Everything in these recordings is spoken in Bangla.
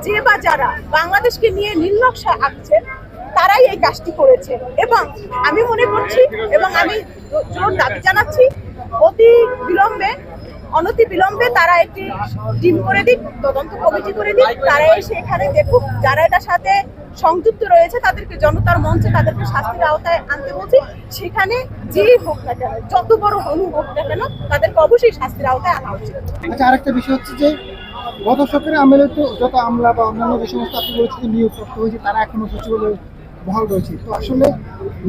যে বা যারা বাংলাদেশকে নিয়ে নীলনকশা আঁকছে তারাই এই কাজটি করেছে। এবং আমি মনে করছি এবং আমি জোর দাবি জানাচ্ছি অনতি বিলম্বে তারা একটি টিম করে দিক, তদন্ত কমিটি করে দিক, তারা এসে এখানে দেখুক, যারা এটার সাথে সংযুক্ত রয়েছে তাদেরকে জনতার মঞ্চে তাদেরকে শাস্তির আওতায় আনতে বলছি। সেখানে যেই হোক না কেন, যত বড় হনু হোক না কেন, তাদেরকে অবশ্যই শাস্তির আওতায় আনা উচিত। আচ্ছা, আরেকটা বিষয় হচ্ছে যে গত সরকারের আমলে তো যত আমলা বা অন্যান্য যে সমস্ত আপনি বলেছেন নিয়োগপ্রাপ্ত হয়েছে তারা এখনো সচিবালয়ে বহাল রয়েছে। তো আসলে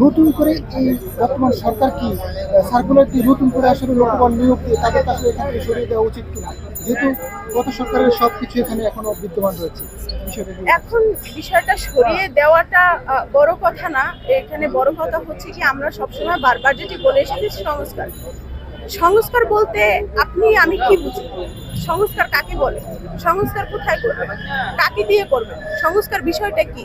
নতুন করে এই বর্তমান সরকার কি সার্কুলারটি নতুন করে আসলে লোকবল নিয়োগ দিয়ে তাদেরকে আসলে এখান থেকে সরিয়ে দেওয়া উচিত কিনা, যেহেতু গত সরকারের সবকিছু এখানে এখনো বিদ্যমান রয়েছে? এখন বিষয়টা সরিয়ে দেওয়াটা বড় কথা না, এখানে বড় কথা হচ্ছে কি আমরা সবসময় বারবার যেটি বলে এসেছি সংস্কার বলতে আপনি আমি কি বুঝি, সংস্কার কাকে বলে, সংস্কার কোথায় করবেন, কাকে দিয়ে করবেন, সংস্কার বিষয়টা কি,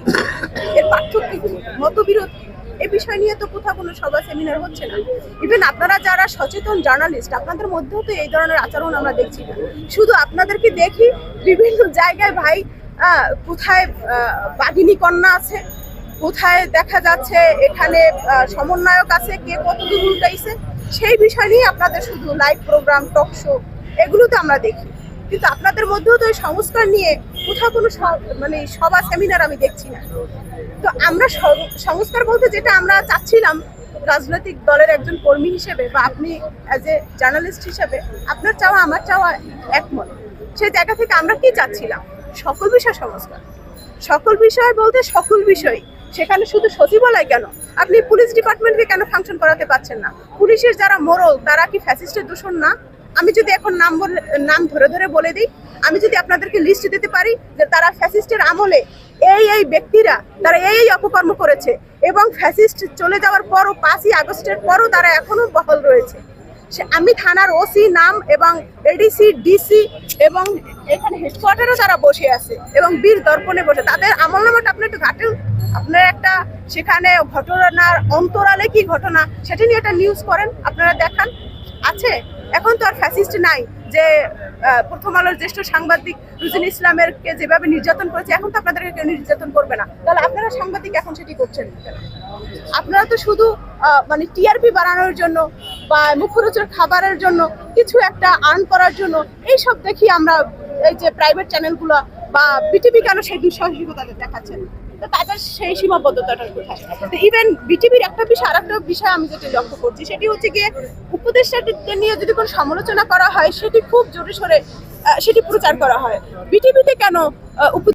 এর পার্থক্য কি, মতবিরোধ কি, এই বিষয় নিয়ে তো কোথাও কোনো সভা সেমিনার হচ্ছে না। ইভেন আপনারা যারা সচেতন জার্নালিস্ট, আপনাদের মধ্যেও তো এই ধরনের আচরণ আমরা দেখছি না। শুধু আপনাদেরকে দেখি বিভিন্ন জায়গায় ভাই কোথায় বাঘিনী কন্যা আছে, কোথায় দেখা যাচ্ছে এখানে সমন্বয়ক আছে, কে কত দূর উল্টাইছে, সেই বিষয় নিয়ে আপনাদের শুধু লাইভ প্রোগ্রাম, টক শো, এগুলো তো আমরা দেখি। কিন্তু আপনাদের মধ্যেও তো এই সংস্কার নিয়ে কোথাও কোনো মানে সভা সেমিনার আমি দেখছি না। তো আমরা সংস্কার বলতে যেটা আমরা চাচ্ছিলাম, রাজনৈতিক দলের একজন কর্মী হিসেবে বা আপনি অ্যাজ এ জার্নালিস্ট হিসেবে আপনার চাওয়া আমার চাওয়া একমত। সেই জায়গা থেকে আমরা কি চাচ্ছিলাম, সকল বিষয় সংস্কার, সকল বিষয় বলতে সকল বিষয়। সেখানে শুধু সচিবালয় কেন, আপনি পুলিশ ডিপার্টমেন্টকে কেন ফাংশন করাতে পারছেন না? পুলিশের যারা মোড়ল তারা কি ফ্যাসিস্টের দূষণ না? আমি যদি এখন নাম ধরে ধরে বলে দিই, আমি যদি আপনাদেরকে লিস্ট দিতে পারি যে তারা ফ্যাসিস্টের আমলে এই ব্যক্তিরা তারা এই অপকর্ম করেছে এবং ফ্যাসিস্ট চলে যাওয়ার পরও 5ই আগস্টের পরও তারা এখনো বহাল রয়েছে, আমি থানার ওসি নাম এবং এডিসি ডিসি এবং এখানে হেডকোয়ার্টারও তারা বসে আছে এবং বীর দর্পণে বসে, তাদের আমলনামাটা আপনি একটু ঘাটেন, আপনার একটা সেখানে ঘটনার অন্তরালে কি ঘটনা সেটা নিয়ে একটা নিউজ করেন, আপনারা দেখান আছে। এখন তো আর ফ্যাসিস্ট নাই যে প্রথম আলোর জ্যেষ্ঠ সাংবাদিক রুজিন ইসলামেরকে যেভাবে নির্যাতন করেছে, এখন তো আপনাদেরকে কেউ নির্যাতন করবে না। তাহলে আপনারা সাংবাদিক এখন সেটি করছেন, আপনারা তো শুধু মানে টিআরপি বাড়ানোর জন্য বা মুখরোচক খাবারের জন্য, কিছু একটা আর্ন করার জন্য এইসব দেখি আমরা এই যে প্রাইভেট চ্যানেলগুলো বা বিটিভি কেন সেই দুঃসাহসিকতা দেখাচ্ছেন, তো তাদের সেই সীমাবদ্ধতাটা কোথায়? ইভেন বিটিভির একটা বিষয় আর একটা বিষয় আমি যেটা লক্ষ্য করছি সেটি হচ্ছে গিয়ে উপদেষ্টাদের নিয়ে যদি কোনো সমালোচনা করা হয় সেটি খুব জোরে সোরে সেটি প্রচার করা হয়। বিটিভিতে কেন